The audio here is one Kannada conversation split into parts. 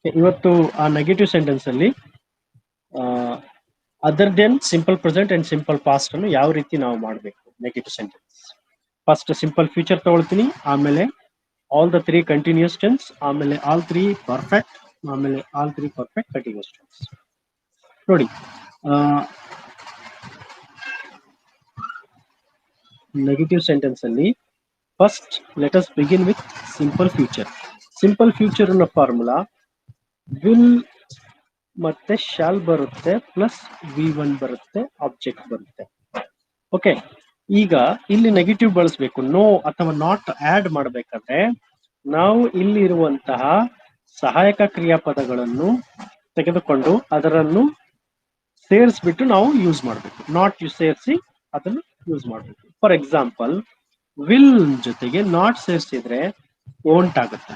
ಇವತ್ತು ಆ ನೆಗೆಟಿವ್ ಸೆಂಟೆನ್ಸ್ ಅಲ್ಲಿ other than simple present and simple past ಅನ್ನು ಯಾವ ರೀತಿ ನಾವು ಮಾಡಬೇಕು negative sentence. First simple future ತಗೊಳ್ತೀನಿ, ಆಮೇಲೆ ಆಲ್ ದ 3 ಕಂಟಿನ್ಯೂಸ್ ಟೆನ್ಸ್, ಆಮೇಲೆ ಆಲ್ 3 ಪರ್ಫೆಕ್ಟ್, ಆಮೇಲೆ ಆಲ್ 3 ಪರ್ಫೆಕ್ಟ್ ಕಂಟಿನ್ಯೂಸ್ ಟೆನ್ಸ್. ನೋಡಿ, ನೆಗೆಟಿವ್ ಸೆಂಟೆನ್ಸ್ ಅಲ್ಲಿ first let us begin with simple future. Simple future ಅನ್ನೋ ಫಾರ್ಮುಲಾ ವಿಲ್ ಮತ್ತೆ ಶಾಲ್ ಬರುತ್ತೆ ಪ್ಲಸ್ V1 ಬರುತ್ತೆ, ಆಬ್ಜೆಕ್ಟ್ ಬರುತ್ತೆ. ಓಕೆ, ಈಗ ಇಲ್ಲಿ ನೆಗೆಟಿವ್ ಬಳಸಬೇಕು, ನೋ ಅಥವಾ ನಾಟ್ ಆಡ್ ಮಾಡಬೇಕಾದ್ರೆ ನಾವು ಇಲ್ಲಿ ಇರುವಂತಹ ಸಹಾಯಕ ಕ್ರಿಯಾಪದಗಳನ್ನು ತೆಗೆದುಕೊಂಡು ಅದರನ್ನು ಸೇರಿಸ್ಬಿಟ್ಟು ನಾವು ಯೂಸ್ ಮಾಡಬೇಕು. ನಾಟ್ ಸೇರಿಸಿ ಅದನ್ನು ಯೂಸ್ ಮಾಡಬೇಕು. ಫಾರ್ ಎಕ್ಸಾಂಪಲ್, ವಿಲ್ ಜೊತೆಗೆ ನಾಟ್ ಸೇರಿಸಿದ್ರೆ ಓಂಟ್ ಆಗುತ್ತೆ.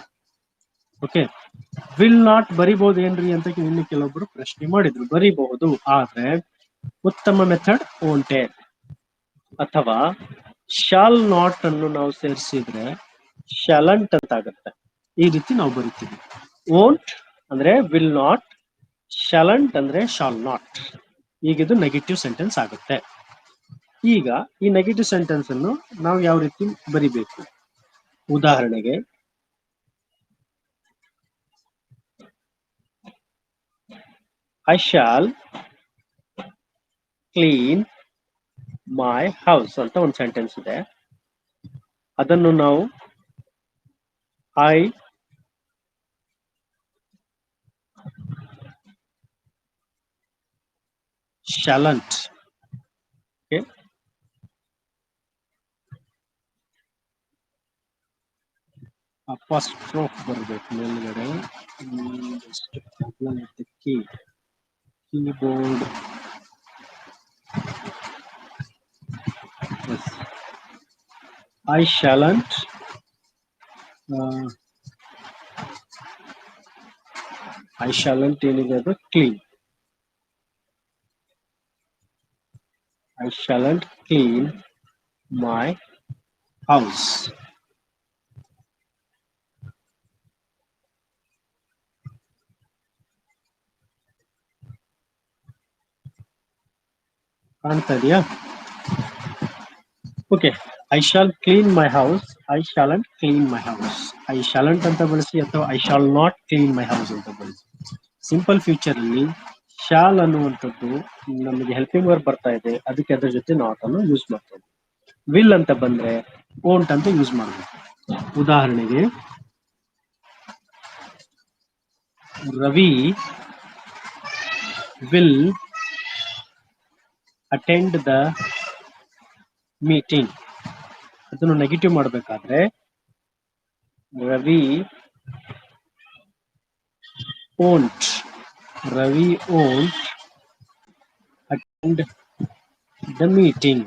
ಓಕೆ, ವಿಲ್ ನಾಟ್ ಬರಿಬಹುದು ಏನ್ರಿ ಅಂತ ಇನ್ನು ಕೆಲವೊಬ್ರು ಪ್ರಶ್ನೆ ಮಾಡಿದ್ರು. ಬರಿಬಹುದು, ಆದ್ರೆ ಉತ್ತಮ ಮೆಥಡ್ ಓಂಟೆ. ಅಥವಾ ಶಾಲ್ ನಾಟ್ ಅನ್ನು ನಾವು ಸೇರಿಸಿದ್ರೆ ಶಾಲಂಟ್ ಅಂತ ಆಗುತ್ತೆ. ಈ ರೀತಿ ನಾವು ಬರಿತೀವಿ. ಓಂಟ್ ಅಂದ್ರೆ ವಿಲ್ ನಾಟ್, ಶಾಲಂಟ್ ಅಂದ್ರೆ ಶಾಲ್ ನಾಟ್. ಈಗ ಇದು ನೆಗೆಟಿವ್ ಸೆಂಟೆನ್ಸ್ ಆಗುತ್ತೆ. ಈಗ ಈ ನೆಗೆಟಿವ್ ಸೆಂಟೆನ್ಸ್ ಅನ್ನು ನಾವು ಯಾವ ರೀತಿ ಬರಿಬೇಕು? ಉದಾಹರಣೆಗೆ, I shall clean my house ಅಂತ ಒಂದು ಸೆಂಟೆನ್ಸ್ ಇದೆ. ಅದನ್ನು ನಾವು ಐ ಶಾಲಂಟ್, ಓಕೆ, ಅಪಾಸ್ಟ್ರೋಫ್ ಬರಬೇಕು ಮೇಲ್ಗಡೆ. ಕೀಬೋರ್ಡ್ I shan't ಏನಿದೆ ಅದು clean. I shan't clean my house. ಕಾಣ್ತಾ ಇದೆಯಾ? Okay, I shall clean my house, I shan't clean my house. I shan't ಅಂತ ಬಳಸಿ ಅಥವಾ I shall not clean my house ಅಂತ ಬಳಸಿ. ಸಿಂಪಲ್ ಫ್ಯೂಚರ್ ಅಲ್ಲಿ ಶಾಲ್ ಅನ್ನುವಂಥದ್ದು ನಮಗೆ ಹೆಲ್ಪಿಂಗ್ ವರ್ಬ್ ಬರ್ತಾ ಇದೆ, ಅದಕ್ಕೆ ಅದ್ರ ಜೊತೆ ನಾಟ್ ಅನ್ನು ಯೂಸ್ ಮಾಡ್ತೇವೆ. ವಿಲ್ ಅಂತ ಬಂದ್ರೆ ಓಂಟ್ ಅಂತ ಯೂಸ್ ಮಾಡಬೇಕು. ಉದಾಹರಣೆಗೆ, Ravi will attend the meeting. ಅದನ್ನು ನೆಗೆಟಿವ್ ಮಾಡಬೇಕಾದ್ರೆ Ravi won't attend the meeting.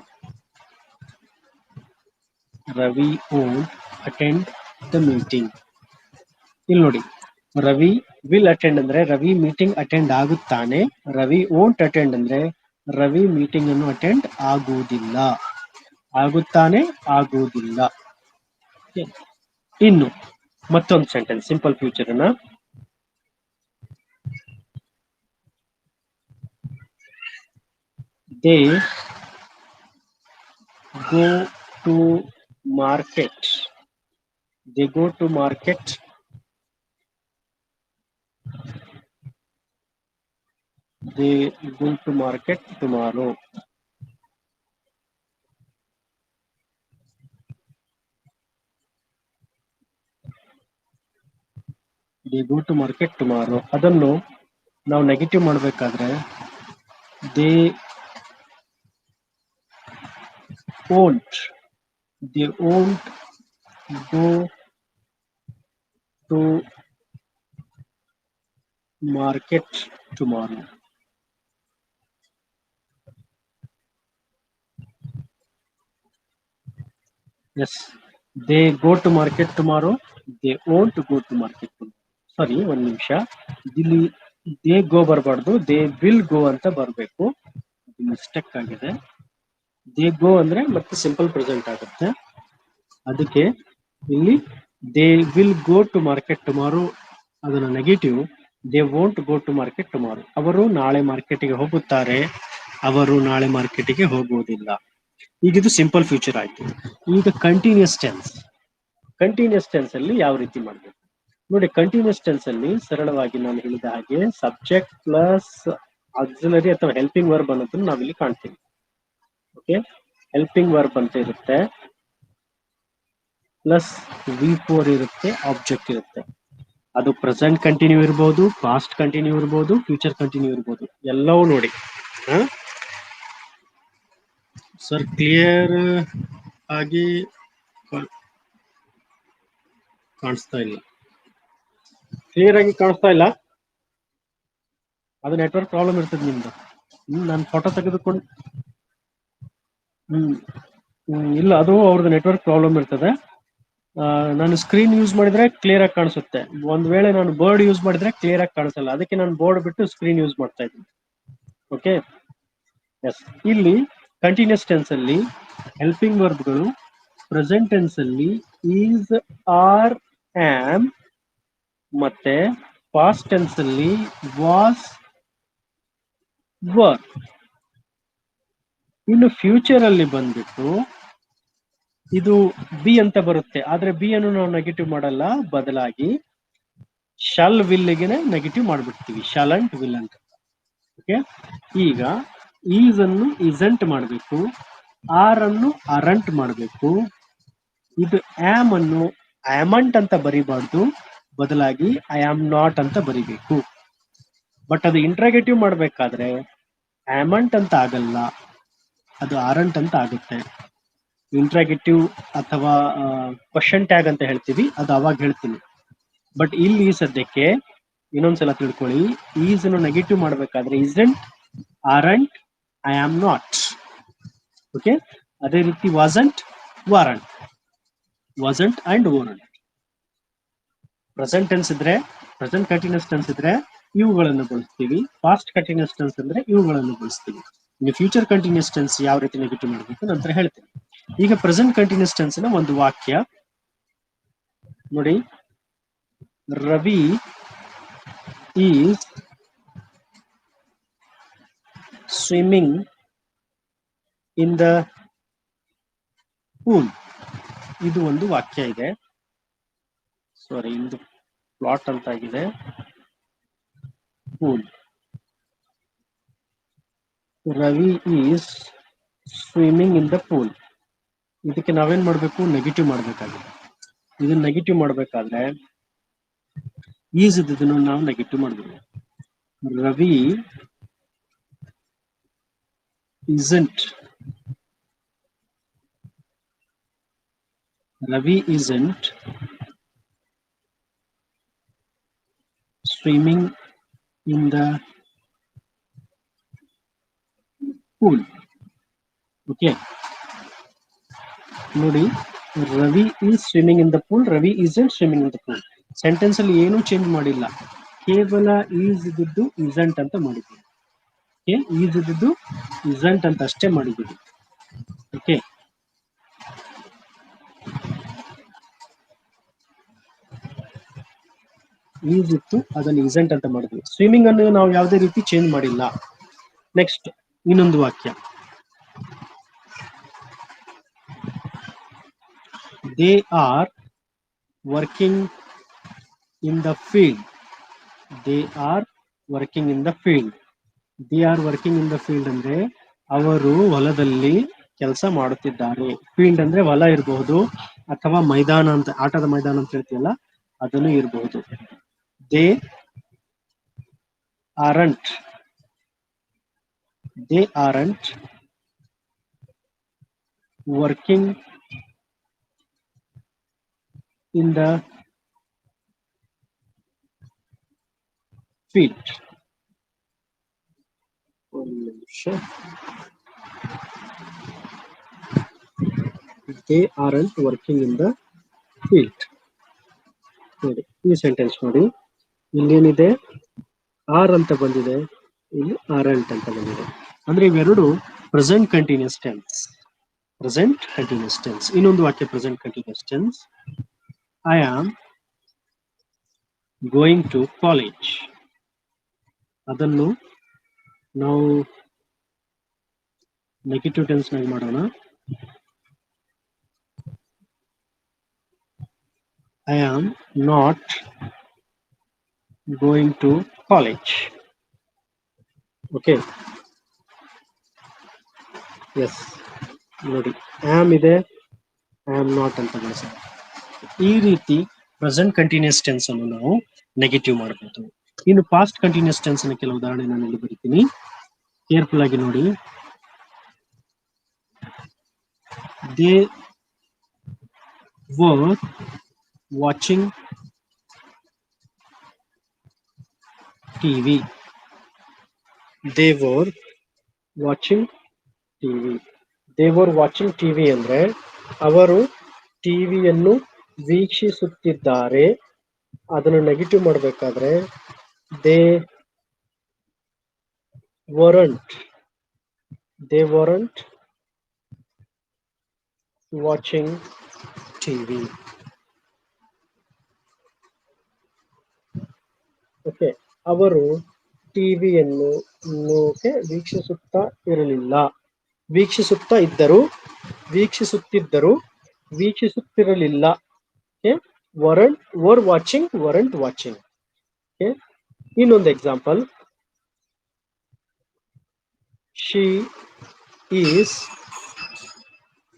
Ravi won't attend the meeting. ಇಲ್ಲಿ ನೋಡಿ, ರವಿ ವಿಲ್ ಅಟೆಂಡ್ ಅಂದ್ರೆ ರವಿ ಮೀಟಿಂಗ್ ಅಟೆಂಡ್ ಆಗುತ್ತಾನೆ. ರವಿ ಓಂಟ್ ಅಟೆಂಡ್ ಅಂದ್ರೆ ರವಿ ಮೀಟಿಂಗ್ ಅನ್ನು ಅಟೆಂಡ್ ಆಗುವುದಿಲ್ಲ. ಆಗುತ್ತಾನೆ, ಆಗುವುದಿಲ್ಲ. ಇನ್ನು ಮತ್ತೊಂದು ಸೆಂಟೆನ್ಸ್ ಸಿಂಪಲ್ ಫ್ಯೂಚರ್ ಅನ್ನ, they go to market. They go to market they go to market tomorrow. They go to market tomorrow. ಅದನ್ನು ನಾವು ನೆಗೆಟಿವ್ ಮಾಡಬೇಕಾದ್ರೆ they won't go to market tomorrow. Yes, they go to market tomorrow. They won't go to market tomorrow. ಸಾರಿ, ಒಂದು ನಿಮಿಷ, ಇಲ್ಲಿ ದೇ ಗೋ ಬರಬಾರ್ದು, ದೇ ವಿಲ್ ಗೋ ಅಂತ ಬರಬೇಕು. ಮಿಸ್ಟೇಕ್ ಆಗಿದೆ. ದೇ ಗೋ ಅಂದ್ರೆ ಮತ್ತೆ ಸಿಂಪಲ್ ಪ್ರೆಸೆಂಟ್ ಆಗುತ್ತೆ. ಅದಕ್ಕೆ ಇಲ್ಲಿ they will go to market tomorrow ಅದನ್ನ negative, they won't go to market tomorrow. ಅವರು ನಾಳೆ ಮಾರ್ಕೆಟಿಗೆ ಹೋಗುತ್ತಾರೆ, ಅವರು ನಾಳೆ ಮಾರ್ಕೆಟಿಗೆ ಹೋಗುವುದಿಲ್ಲ. ಈಗ ಇದು ಸಿಂಪಲ್ ಫ್ಯೂಚರ್ ಆಯ್ತು. ಈಗ ಕಂಟಿನ್ಯೂಸ್ ಟೆನ್ಸ್. ಕಂಟಿನ್ಯೂಸ್ ಟೆನ್ಸ್ ಅಲ್ಲಿ ಯಾವ ರೀತಿ ಮಾಡಬೇಕು ನೋಡಿ. ಕಂಟಿನ್ಯೂಸ್ ಟೆನ್ಸ್ ಅಲ್ಲಿ ಸರಳವಾಗಿ ನಾನು ಹೇಳಿದ ಹಾಗೆ ಸಬ್ಜೆಕ್ಟ್ ಪ್ಲಸ್ ಆಕ್ಸಿಲರಿ ಅಥವಾ ಹೆಲ್ಪಿಂಗ್ ವರ್ಬ್ ಅನ್ನೋದನ್ನ ನಾವಿಲ್ಲಿ ಕಾಣ್ತೀವಿ. ಓಕೆ, ಹೆಲ್ಪಿಂಗ್ ವರ್ಬ್ ಅಂತ ಇರುತ್ತೆ, ಪ್ಲಸ್ V4 ಇರುತ್ತೆ, ಆಬ್ಜೆಕ್ಟ್ ಇರುತ್ತೆ. ಅದು ಪ್ರೆಸೆಂಟ್ ಕಂಟಿನ್ಯೂ ಇರ್ಬೋದು, ಪಾಸ್ಟ್ ಕಂಟಿನ್ಯೂ ಇರ್ಬೋದು, ಫ್ಯೂಚರ್ ಕಂಟಿನ್ಯೂ ಇರ್ಬೋದು, ಎಲ್ಲವೂ ನೋಡಿ. ಸರ್ ಕ್ಲಿಯರ್ ಆಗಿ ಕಾಣಿಸ್ತಾ ಇಲ್ಲ. ಕ್ಲಿಯರ್ ಆಗಿ ಕಾಣಿಸ್ತಾ ಇಲ್ಲ. ಅದು ನೆಟ್ವರ್ಕ್ ಪ್ರಾಬ್ಲಮ್ ಇರ್ತದೆ ನಿಮ್ದು. ನಾನು ಫೋಟೋ ತೆಗೆದುಕೊಂಡು ಇಲ್ಲ, ಅದು ಅವ್ರದ್ದು ನೆಟ್ವರ್ಕ್ ಪ್ರಾಬ್ಲಮ್ ಇರ್ತದೆ. ನಾನು ಸ್ಕ್ರೀನ್ ಯೂಸ್ ಮಾಡಿದ್ರೆ ಕ್ಲಿಯರ್ ಆಗಿ ಕಾಣಿಸುತ್ತೆ. ಒಂದ್ ವೇಳೆ ನಾನು ಬೋರ್ಡ್ ಯೂಸ್ ಮಾಡಿದ್ರೆ ಕ್ಲಿಯರ್ ಆಗಿ ಕಾಣಿಸಲ್ಲ. ಅದಕ್ಕೆ ನಾನು ಬೋರ್ಡ್ ಬಿಟ್ಟು ಸ್ಕ್ರೀನ್ ಯೂಸ್ ಮಾಡ್ತಾ ಇದ್ದೀನಿ. Okay, yes. ಇಲ್ಲಿ ಕಂಟಿನ್ಯೂಸ್ ಟೆನ್ಸ್ ಅಲ್ಲಿ ಹೆಲ್ಪಿಂಗ್ ವರ್ಬ್ಗಳು ಪ್ರೆಸೆಂಟ್ ಟೆನ್ಸ್ ಅಲ್ಲಿ ಈಸ್, ಆರ್, ಆಮ್, ಮತ್ತೆ ಪಾಸ್ಟ್ ಟೆನ್ಸ್ ಅಲ್ಲಿ ವಾಸ್, ವರ್. ಇನ್ನು ಫ್ಯೂಚರ್ ಅಲ್ಲಿ ಬಂದ್ಬಿಟ್ಟು ಇದು ಬಿ ಅಂತ ಬರುತ್ತೆ. ಆದ್ರೆ ಬಿ ಅನ್ನು ನಾವು ನೆಗೆಟಿವ್ ಮಾಡಲ್ಲ, ಬದಲಾಗಿ ಶಾಲ್ ವಿಲ್ಗೆ ನೆಗೆಟಿವ್ ಮಾಡ್ಬಿಡ್ತೀವಿ, ಶಾಲ್ ಅಂಡ್ ವಿಲ್ ಅಂತ. ಓಕೆ, ಈಗ ಈಸ್ ಅನ್ನು ಇಸಂಟ್ ಮಾಡಬೇಕು, ಆರ್ ಅನ್ನು ಅರಂಟ್ ಮಾಡಬೇಕು. ಇದು ಆಮ್ ಅನ್ನು ಆಮಂಟ್ ಅಂತ ಬರಿಬಾರ್ದು, ಬದಲಾಗಿ ಐ ಆಮ್ ನಾಟ್ ಅಂತ ಬರಿಬೇಕು. ಬಟ್ ಅದು ಇಂಟ್ರಾಗೇಟಿವ್ ಮಾಡ್ಬೇಕಾದ್ರೆ ಆಮಂಟ್ ಅಂತ ಆಗಲ್ಲ, ಅದು ಆರಂಟ್ ಅಂತ ಆಗುತ್ತೆ. ಇಂಟ್ರಾಗೇಟಿವ್ ಅಥವಾ ಕ್ವಶನ್ ಟ್ಯಾಗ್ ಅಂತ ಹೇಳ್ತೀವಿ, ಅದು ಅವಾಗ ಹೇಳ್ತೀನಿ. ಬಟ್ ಇಲ್ಲಿ ಸದ್ಯಕ್ಕೆ ಇನ್ನೊಂದ್ಸಲ ತಿಳ್ಕೊಳ್ಳಿ, ಈಸ್ ಅನ್ನು ನೆಗೆಟಿವ್ ಮಾಡ್ಬೇಕಾದ್ರೆ isn't, aren't, I am not. Okay, ಅದೇ ರೀತಿ wasn't, weren't, wasn't and weren't. Present tense ಇದ್ರೆ, ಪ್ರೆಸೆಂಟ್ ಕಂಟಿನ್ಯೂಸ್ ಟೆನ್ಸ್ ಇದ್ರೆ ಇವುಗಳನ್ನು ಬಳಸ್ತೀವಿ, ಪಾಸ್ಟ್ ಕಂಟಿನ್ಯೂಸ್ ಟೆನ್ಸ್ ಅಂದ್ರೆ ಇವುಗಳನ್ನು ಬಳಸ್ತೀವಿ. ಇನ್ನು ಫ್ಯೂಚರ್ ಕಂಟಿನ್ಯೂಸ್ ಟೆನ್ಸ್ ಯಾವ ರೀತಿ ನೆಗೆಟಿವ್ ಮಾಡಬೇಕು ನಂತರ ಹೇಳ್ತೀನಿ. ಈಗ ಪ್ರೆಸೆಂಟ್ ಕಂಟಿನ್ಯೂಸ್ ಟೆನ್ಸ್ ನ ಒಂದು ವಾಕ್ಯ ನೋಡಿ. Ravi is swimming in the pool. ಇದು ಒಂದು ವಾಕ್ಯ ಇದೆ. ಸಾರಿ, ಇದು ಪ್ಲಾಟ್ ಅಂತ ಆಗಿದೆ. Pool. Ravi is swimming in the pool. ಇದಕ್ಕೆ ನಾವೇನ್ ಮಾಡ್ಬೇಕು? ನೆಗೆಟಿವ್ ಮಾಡ್ಬೇಕಾಗಿದೆ. ಇದನ್ನ ನೆಗೆಟಿವ್ ಮಾಡ್ಬೇಕಾದ್ರೆ ಈಸ್ ಇದನ್ನು ನಾವು ನೆಗೆಟಿವ್ ಮಾಡ್ಬೇಕು. Ravi isn't swimming in the pool. Okay, ನೋಡಿ, Ravi is swimming in the pool, Ravi isn't swimming in the pool. Sentence ಅಲ್ಲಿ ಏನೂ ಚೇಂಜ್ ಮಾಡಿಲ್ಲ, ಕೇವಲ ಈಸ್ ಇದ್ದು isn't ಅಂತ ಮಾಡಿದ್ದೀವಿ. ಈಸ್ ಇದ್ದು isn't ಅಂತ ಅಷ್ಟೇ ಮಾಡಿದ್ದೀವಿ. ಓಕೆ, ಈಸ್ ಇತ್ತು, ಅದನ್ನು isn't ಅಂತ ಮಾಡಿದ್ವಿ. ಸ್ವಿಮ್ಮಿಂಗ್ ಅನ್ನು ನಾವು ಯಾವುದೇ ರೀತಿ ಚೇಂಜ್ ಮಾಡಿಲ್ಲ. ನೆಕ್ಸ್ಟ್ ಇನ್ನೊಂದು ವಾಕ್ಯ, they are working in the field. They are working in the field. They are working in the field ಅಂದ್ರೆ ಅವರು ಹೊಲದಲ್ಲಿ ಕೆಲಸ ಮಾಡುತ್ತಿದ್ದಾರೆ. ಫೀಲ್ಡ್ ಅಂದ್ರೆ ಹೊಲ ಇರಬಹುದು, ಅಥವಾ ಮೈದಾನ ಅಂತ, ಆಟದ ಮೈದಾನ ಅಂತ ಹೇಳ್ತೀವಲ್ಲ, ಅದನ್ನು ಇರಬಹುದು. They aren't working in the field. ಒಂದು ನಿಮಿಷ. They aren't working in the field. ನೋಡಿ, ಈ ಸೆಂಟೆನ್ಸ್ ನೋಡಿ, ಇಲ್ಲೇನಿದೆ? ಆರ್ ಅಂತ ಬಂದಿದೆ, ಇಲ್ಲಿ ಆರಂಟ್ ಅಂತ ಬಂದಿದೆ. ಅಂದ್ರೆ ಇವೆರಡು ಪ್ರೆಸೆಂಟ್ ಕಂಟಿನ್ಯೂಸ್ ಟೆನ್ಸ್. ಇನ್ನೊಂದು ವಾಕ್ಯ present continuous tense, I am going to college. ಅದನ್ನು ನಾವು ನೆಗೆಟಿವ್ ಟೆನ್ಸ್ ನಾಗ ಮಾಡೋಣ. I am not going to college. Okay, yes ನೋಡಿ, ಆಮ್ ಇದೆ, ಐ ಆಮ್ ನಾಟ್ ಅಂತ ಬಳಸಿದೆ. ಈ ರೀತಿ ಪ್ರೆಸೆಂಟ್ ಕಂಟಿನ್ಯೂಸ್ ಟೆನ್ಸ್ ಅನ್ನು ನಾವು ನೆಗೆಟಿವ್ ಮಾಡಬಹುದು. ಇನ್ನು ಪಾಸ್ಟ್ ಕಂಟಿನ್ಯೂಸ್ ಟೆನ್ಸ್ ನ ಕೆಲವು ಉದಾಹರಣೆ ನಾನು ಇಲ್ಲಿ ಬರೀತೀನಿ, ಕೇರ್ಫುಲ್ ಆಗಿ ನೋಡಿ. They were watching TV. They were watching TV. They were watching TV ಅಂದ್ರೆ ಅವರು ಟಿವಿಯನ್ನು ವೀಕ್ಷಿಸುತ್ತಿದ್ದಾರೆ. ಅದನ್ನು ನೆಗೆಟಿವ್ ಮಾಡಬೇಕಾದ್ರೆ they weren't watching TV. Okay, ಅವರು ಟಿವಿಯನ್ನು ವೀಕ್ಷಿಸುತ್ತಾ ಇರಲಿಲ್ಲ. ವೀಕ್ಷಿಸುತ್ತಾ ಇದ್ದರು, ವೀಕ್ಷಿಸುತ್ತಿದ್ದರು, ವೀಕ್ಷಿಸುತ್ತಿರಲಿಲ್ಲ. Were watching, weren't watching. ಇನ್ನೊಂದು example, she is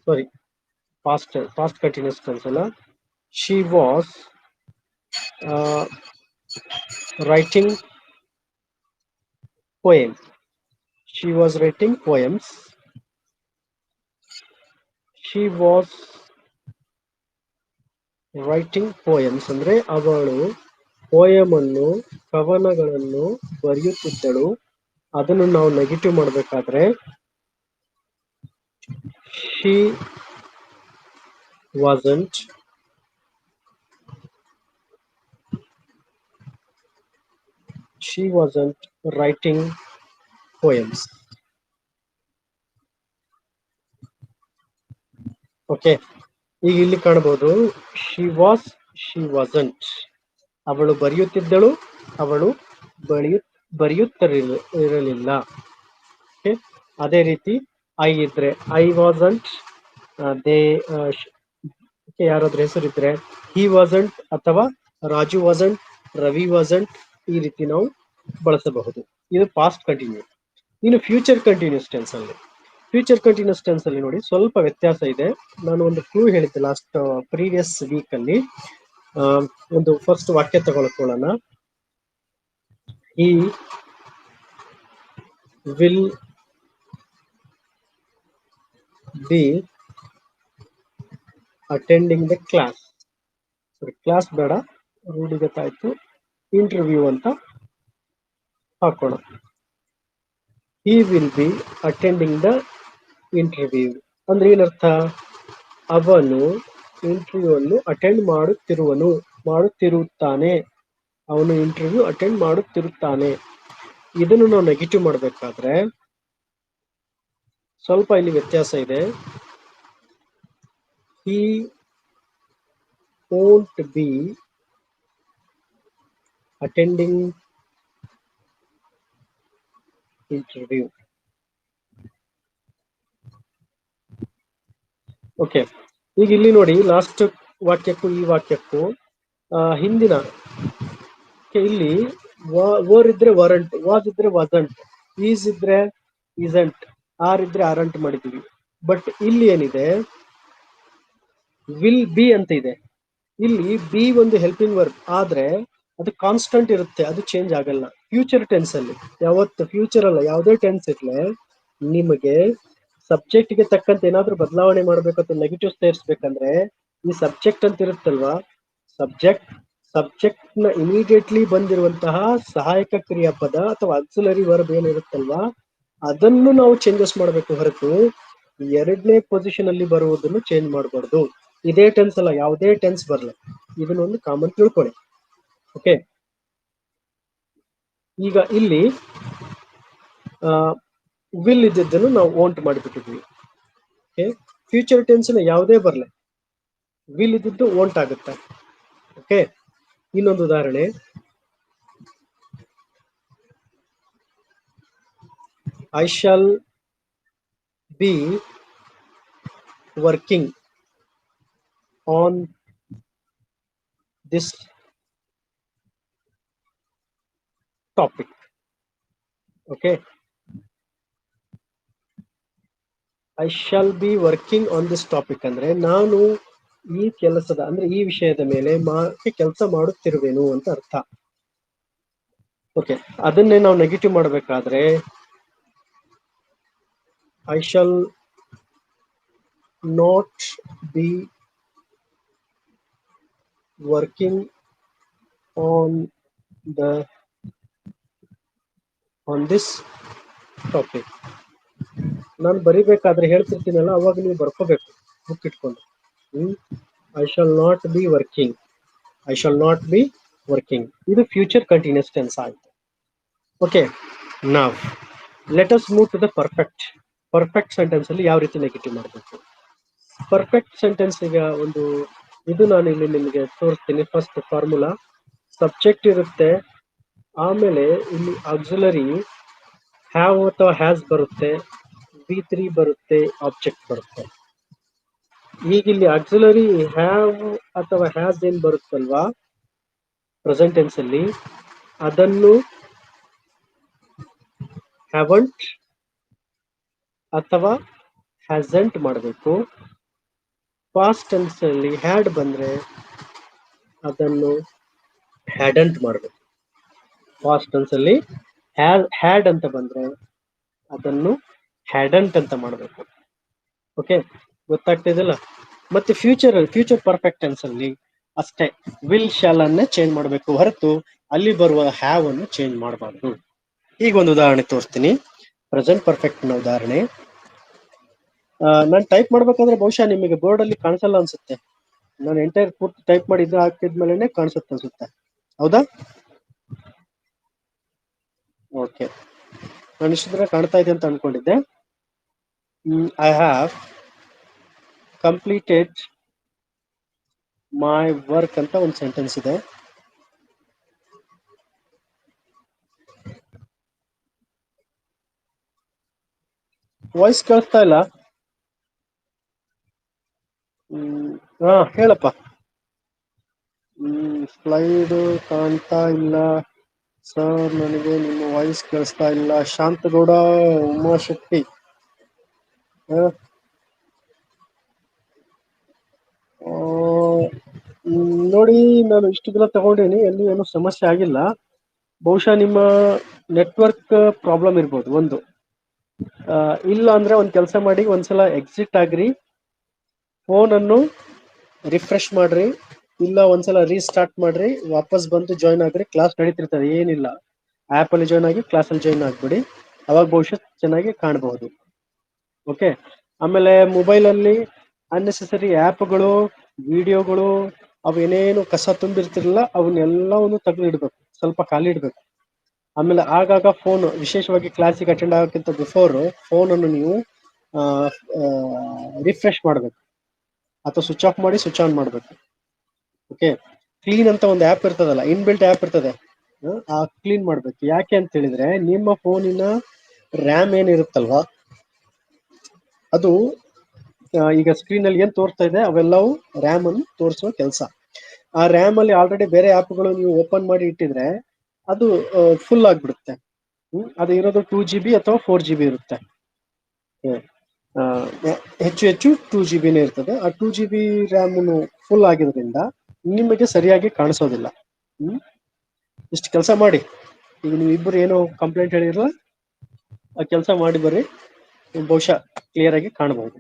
sorry past continuous tense ಅಲ್ಲ, she was writing poems. She was writing poems. She was writing poems ಅಂದ್ರೆ ಅವಳು ಪೋಯಮ್ ಅನ್ನು, ಕವನಗಳನ್ನು ಬರೆಯುತ್ತಿದ್ದಳು. ಅದನ್ನು ನಾವು ನೆಗೆಟಿವ್ ಮಾಡಬೇಕಾದ್ರೆ she wasn't writing poems. Okay, ಈಗ ಇಲ್ಲಿ ಕಾಣಬಹುದು she wasn't. ಅವಳು ಬರೆಯುತ್ತಿದ್ದಳು, ಅವಳು ಬರೆಯುತ್ತಿರಲಿಲ್ಲ. ಅದೇ ರೀತಿ ಐ ಇದ್ರೆ ಐ ವಾಸಂಟ್, ದೇ ಯಾರಾದ್ರೂ ಹೆಸರಿದ್ರೆ ಹಿ ವಾಸಂಟ್ ಅಥವಾ ರಾಜು ವಾಸಂಟ್, ರವಿ ವಾಸಂಟ್, ಈ ರೀತಿ ನಾವು ಬಳಸಬಹುದು. ಇದು ಪಾಸ್ಟ್ ಕಂಟಿನ್ಯೂಸ್. ಇನ್ನು ಫ್ಯೂಚರ್ ಕಂಟಿನ್ಯೂಸ್ ಟೆನ್ಸ್ ಅಲ್ಲಿ ನೋಡಿ ಸ್ವಲ್ಪ ವ್ಯತ್ಯಾಸ ಇದೆ. ನಾನು ಒಂದು ಕ್ಲೂ ಹೇಳಿದ್ದೆ ಲಾಸ್ಟ್ ಪ್ರೀವಿಯಸ್ ವೀಕ್ ಅಲ್ಲಿ. ಒಂದು ಫಸ್ಟ್ ವಾಕ್ಯ ತಗೊಳ್ಕೊಳ್ಳೋಣ. He will be attending the class. Class ಬೇಡ, ರೂಢಿಗತಾಯ್ತು, ಇಂಟರ್ವ್ಯೂ ಅಂತ ಹಾಕೋಣ. He will be attending the interview ಅಂದ್ರೆ ಏನರ್ಥ? ಅವನು ಇಂಟರ್ವ್ಯೂ ಅನ್ನು ಅಟೆಂಡ್ ಮಾಡುತ್ತಿರುತ್ತಾನೆ. ಅವನು ಇಂಟರ್ವ್ಯೂ ಅಟೆಂಡ್ ಮಾಡುತ್ತಿರುತ್ತಾನೆ. ಇದನ್ನು ನಾವು ನೆಗೆಟಿವ್ ಮಾಡಬೇಕಾದ್ರೆ ಸ್ವಲ್ಪ ಇಲ್ಲಿ ವ್ಯತ್ಯಾಸ ಇದೆ. ಹಿ won't be attending interview. Okay, ಈಗ ಇಲ್ಲಿ ನೋಡಿ ಲಾಸ್ಟ್ ವಾಕ್ಯಕ್ಕೂ ಈ ವಾಕ್ಯಕ್ಕೂ ಹಿಂದಿನ ಇಲ್ಲಿ ವರ್ ಇದ್ರೆ ವರಂಟ್, ವಾಸ್ ಇದ್ರೆ ವಾಸಂಟ್, ಈಸ್ ಇದ್ರೆ ಇಸಂಟ್, ಆರ್ ಇದ್ರೆ ಆರಂಟ್ ಮಾಡಿದೀವಿ. ಬಟ್ ಇಲ್ಲಿ ಏನಿದೆ, ವಿಲ್ ಬಿ ಅಂತ ಇದೆ. ಇಲ್ಲಿ ಬಿ ಒಂದು ಹೆಲ್ಪಿಂಗ್ ವರ್ಬ್ ಆದ್ರೆ ಅದು ಕಾನ್ಸ್ಟಂಟ್ ಇರುತ್ತೆ, ಅದು ಚೇಂಜ್ ಆಗಲ್ಲ. ಫ್ಯೂಚರ್ ಟೆನ್ಸ್ ಅಲ್ಲಿ ಯಾವತ್ತು ಫ್ಯೂಚರ್ ಅಲ್ಲ, ಯಾವುದೇ ಟೆನ್ಸ್ ಇರ್ಲೆ ನಿಮಗೆ ಸಬ್ಜೆಕ್ಟ್ ಗೆ ತಕ್ಕಂತೆ ಏನಾದ್ರೂ ಬದಲಾವಣೆ ಮಾಡ್ಬೇಕಂತ ನೆಗೆಟಿವ್ ಸೇರಿಸ್ಬೇಕಂದ್ರೆ ಈ ಸಬ್ಜೆಕ್ಟ್ ಅಂತ ಇರುತ್ತಲ್ವಾ, ಸಬ್ಜೆಕ್ಟ್ ನ ಇಮಿಡಿಯೇಟ್ಲಿ ಬಂದಿರುವಂತಹ ಸಹಾಯಕ ಕ್ರಿಯಾಪದ ಅಥವಾ ಆಕ್ಸಿಲರಿ ವರ್ಬ್ ಏನಿರುತ್ತಲ್ವಾ ಅದನ್ನು ನಾವು ಚೇಂಜಸ್ ಮಾಡಬೇಕು ಹೊರತು ಎರಡನೇ ಪೊಸಿಷನ್ ಅಲ್ಲಿ ಬರುವುದನ್ನು ಚೇಂಜ್ ಮಾಡಬಾರ್ದು. ಇದೇ ಟೆನ್ಸ್ ಅಲ್ಲ, ಯಾವುದೇ ಟೆನ್ಸ್ ಬರಲ್ಲ, ಇದನ್ನೊಂದು ಕಾಮನ್ ತಿಳ್ಕೊಳ್ಳಿ. ಓಕೆ, ಈಗ ಇಲ್ಲಿ ವಿಲ್ ಇದ್ದದ್ದನ್ನು ನಾವು ವೋಂಟ್ ಮಾಡಿಬಿಟ್ಟಿದ್ವಿ. ಓಕೆ, ಫ್ಯೂಚರ್ ಟೆನ್ಸ್ ನ ಯಾವುದೇ ಬರಲಿ, ವಿಲ್ ಇದ್ದದ್ದು ವೋಂಟ್ ಆಗುತ್ತೆ. ಓಕೆ, ಇನ್ನೊಂದು ಉದಾಹರಣೆ, I shall be working on this topic. Okay. I shall be working on this topic ಅಂದ್ರೆ ನಾನು ಈ ಕೆಲಸದ ಅಂದ್ರೆ ಈ ವಿಷಯದ ಮೇಲೆ ಕೆಲಸ ಮಾಡುತ್ತಿರುವೆನು ಅಂತ ಅರ್ಥ. ಓಕೆ, ಅದನ್ನೇ ನಾವು ನೆಗೆಟಿವ್ ಮಾಡಬೇಕಾದ್ರೆ I shall not be working on the on this topic. ನಾನು ಬರಿಬೇಕಾದ್ರೆ ಹೇಳ್ತಿರ್ತೀನಲ್ಲ, ಅವಾಗ ನೀವು ಬರ್ಕೋಬೇಕು ಬುಕ್ ಇಟ್ಕೊಂಡು. I shall not be working, I shall not be working, ಇದು ಫ್ಯೂಚರ್ ಕಂಟಿನ್ಯೂಸ್ ಟೆನ್ಸ್ ಆಯ್ತು. ಓಕೆ, ನಾವ್ let us move to the perfect. Perfect sentence ಅಲ್ಲಿ ಯಾವ ರೀತಿ ನೆಗೆಟಿವ್ ಮಾಡಬೇಕು? ಪರ್ಫೆಕ್ಟ್ ಸೆಂಟೆನ್ಸ್ ಈಗ ಒಂದು ಇದು ನಾನು ಇಲ್ಲಿ ನಿಮಗೆ ತೋರಿಸ್ತೀನಿ. ಫಸ್ಟ್ ಫಾರ್ಮುಲಾ, ಸಬ್ಜೆಕ್ಟ್ ಇರುತ್ತೆ, ಆಮೇಲೆ ಇಲ್ಲಿ ಆಕ್ಸಿಲರಿ ಹ್ಯಾವ್ ಅಥವಾ ಹ್ಯಾಸ್ ಬರುತ್ತೆ, V3 ಬರುತ್ತೆ, ಆಬ್ಜೆಕ್ಟ್ ಬರುತ್ತೆ. ಈಗ ಇಲ್ಲಿ ಆಕ್ಸಿಲರಿ ಹ್ಯಾವ್ ಅಥವಾ ಹ್ಯಾಸ್ ಏನ್ ಬರುತ್ತಲ್ವಾ ಪ್ರೆಸೆಂಟ್ ಟೆನ್ಸ್ ಅಲ್ಲಿ, ಅದನ್ನು ಹ್ಯಾವಂಟ್ ಅಥವಾ ಹ್ಯಾಸಂಟ್ ಮಾಡಬೇಕು. ಪಾಸ್ಟ್ ಟೆನ್ಸ್ ಅಲ್ಲಿ ಹ್ಯಾಡ್ ಬಂದ್ರೆ ಅದನ್ನು ಹ್ಯಾಡಂಟ್ ಮಾಡಬೇಕು. ಪಾಸ್ಟ್ ಟೆನ್ಸ್ ಅಲ್ಲಿ ಹ್ಯಾಡ್ ಅಂತ ಬಂದ್ರೆ ಅದನ್ನು ಹ್ಯಾಡಂಟ್ ಅಂತ ಮಾಡಬೇಕು. ಓಕೆ, ಗೊತ್ತಾಗ್ತಿದೆಲ್ಲ. ಮತ್ತೆ ಫ್ಯೂಚರ್ ಪರ್ಫೆಕ್ಟ್ ಟೆನ್ಸ್ ಅಲ್ಲಿ ಅಷ್ಟೇ ವಿಲ್ ಶಾಲ್ ಅನ್ನೇ ಚೇಂಜ್ ಮಾಡಬೇಕು ಹೊರತು ಅಲ್ಲಿ ಬರುವ ಹ್ಯಾವ್ ಅನ್ನು ಚೇಂಜ್ ಮಾಡಬಾರ್ದು. ಈಗ ಒಂದು ಉದಾಹರಣೆ ತೋರಿಸ್ತೀನಿ, ಪ್ರೆಸೆಂಟ್ ಪರ್ಫೆಕ್ಟ್ ನ ಉದಾಹರಣೆ. ನಾನು ಟೈಪ್ ಮಾಡ್ಬೇಕಾದ್ರೆ ಬಹುಶಃ ನಿಮಗೆ ಬೋರ್ಡ್ ಅಲ್ಲಿ ಕಾಣಿಸಲ್ಲ ಅನ್ಸುತ್ತೆ. ನಾನು ಎಂಟೈರ್ ಪೂರ್ತಿ ಟೈಪ್ ಮಾಡಿ ಇದು ಹಾಕಿದ್ಮೇಲೆ ಕಾಣಿಸುತ್ತೆ ಅನ್ಸುತ್ತೆ, ಹೌದಾ? ಓಕೆ, ನಾನು ಇಷ್ಟಿದ್ರೆ ಕಾಣ್ತಾ ಇದೆ ಅಂತ ಅನ್ಕೊಂಡಿದ್ದೆ. I have completed my work ಅಂತ ಒಂದು ಸೆಂಟೆನ್ಸ್ ಇದೆ. ವಾಯ್ಸ್ ಕೇಳಿಸ್ತಾ ಇಲ್ಲ? ಹಾ, ಹೇಳಪ್ಪ. ಸ್ಲೈಡ್ ಕಾಣ್ತಾ ಇಲ್ಲ ಸರ್, ನನಗೆ ನಿಮ್ಮ ವಾಯ್ಸ್ ಕೇಳಿಸ್ತಾ ಇಲ್ಲ. ಶಾಂತಗೌಡ, ಉಮಾಶಕ್ತಿ, ನೋಡಿ ನಾನು ಇಷ್ಟು ದಿನ ತಗೊಂಡೇನಿ, ಎಲ್ಲಿ ಏನೂ ಸಮಸ್ಯೆ ಆಗಿಲ್ಲ. ಬಹುಶಃ ನಿಮ್ಮ ನೆಟ್ವರ್ಕ್ ಪ್ರಾಬ್ಲಮ್ ಇರ್ಬೋದು ಒಂದು. ಇಲ್ಲ ಅಂದ್ರೆ ಒಂದ್ ಕೆಲಸ ಮಾಡಿ, ಒಂದ್ಸಲ ಎಕ್ಸಿಟ್ ಆಗ್ರಿ, ಫೋನ್ ಅನ್ನು ರಿಫ್ರೆಶ್ ಮಾಡ್ರಿ, ಇಲ್ಲ ಒಂದ್ಸಲ ರೀಸ್ಟಾರ್ಟ್ ಮಾಡ್ರಿ, ವಾಪಸ್ ಬಂದು ಜಾಯ್ನ್ ಆಗ್ರಿ. ಕ್ಲಾಸ್ ನಡೀತಿರ್ತದೆ, ಏನಿಲ್ಲ. ಆಪ್ ಅಲ್ಲಿ ಜಾಯ್ನ್ ಆಗಿ ಕ್ಲಾಸ್ ಅಲ್ಲಿ ಜಾಯ್ನ್ ಆಗ್ಬಿಡಿ, ಅವಾಗ ಬಹುಶಃ ಚೆನ್ನಾಗಿ ಕಾಣಬಹುದು. ಓಕೆ, ಆಮೇಲೆ ಮೊಬೈಲ್ ಅಲ್ಲಿ ಅನ್ನೆಸೆಸರಿ ಆ್ಯಪ್ಗಳು, ವಿಡಿಯೋಗಳು, ಅವು ಏನೇನು ಕಸ ತುಂಬಿರ್ತಿರಲ್ಲ ಅವನ್ನೆಲ್ಲವನ್ನು ತೆಗೆದು ಇಡ್ಬೇಕು, ಸ್ವಲ್ಪ ಖಾಲಿ ಇಡ್ಬೇಕು. ಆಮೇಲೆ ಆಗಾಗ ಫೋನ್, ವಿಶೇಷವಾಗಿ ಕ್ಲಾಸಿಗೆ ಅಟೆಂಡ್ ಆಗೋಕ್ಕಿಂತ ಬಿಫೋರ್ ಫೋನ್ ಅನ್ನು ನೀವು ರಿಫ್ರೆಶ್ ಮಾಡಬೇಕು ಅಥವಾ ಸ್ವಿಚ್ ಆಫ್ ಮಾಡಿ ಸ್ವಿಚ್ ಆನ್ ಮಾಡಬೇಕು. ಓಕೆ, ಕ್ಲೀನ್ ಅಂತ ಒಂದು ಆ್ಯಪ್ ಇರ್ತದಲ್ಲ, ಇನ್ಬಿಲ್ಟ್ ಆ್ಯಪ್ ಇರ್ತದೆ, ಆ ಕ್ಲೀನ್ ಮಾಡಬೇಕು. ಯಾಕೆ ಅಂತ ಹೇಳಿದ್ರೆ ನಿಮ್ಮ ಫೋನಿನ ರ್ಯಾಮ್ ಏನಿರುತ್ತಲ್ವಾ ಅದು ಈಗ ಸ್ಕ್ರೀನ್ ಅಲ್ಲಿ ಏನ್ ತೋರಿಸ್ತಾ ಇದೆ ಅವೆಲ್ಲವೂ ರ್ಯಾಮ್ ಅನ್ನು ತೋರಿಸುವ ಕೆಲಸ. ಆ ರ್ಯಾಮ್ ಅಲ್ಲಿ ಆಲ್ರೆಡಿ ಬೇರೆ ಆ್ಯಪ್ಗಳು ನೀವು ಓಪನ್ ಮಾಡಿ ಇಟ್ಟಿದ್ರೆ ಅದು ಫುಲ್ ಆಗ್ಬಿಡುತ್ತೆ. ಅದು ಇರೋದು 2GB ಅಥವಾ 4GB ಇರುತ್ತೆ. ಹೆಚ್ಚು ಹೆಚ್ಚು 2GB ಇರ್ತದೆ. ಆ 2GB ರ್ಯಾಮ್ ಫುಲ್ ಆಗಿರೋದ್ರಿಂದ ನಿಮಗೆ ಸರಿಯಾಗಿ ಕಾಣಿಸೋದಿಲ್ಲ. ಇಷ್ಟು ಕೆಲಸ ಮಾಡಿ. ಈಗ ನೀವು ಇಬ್ಬರು ಏನೋ ಕಂಪ್ಲೇಂಟ್ ಹೇಳಿರಲ್ಲ, ಆ ಕೆಲಸ ಮಾಡಿ ಬರ್ರಿ, ಬಹುಶಃ ಕ್ಲಿಯರ್ ಆಗಿ ಕಾಣಬಹುದು.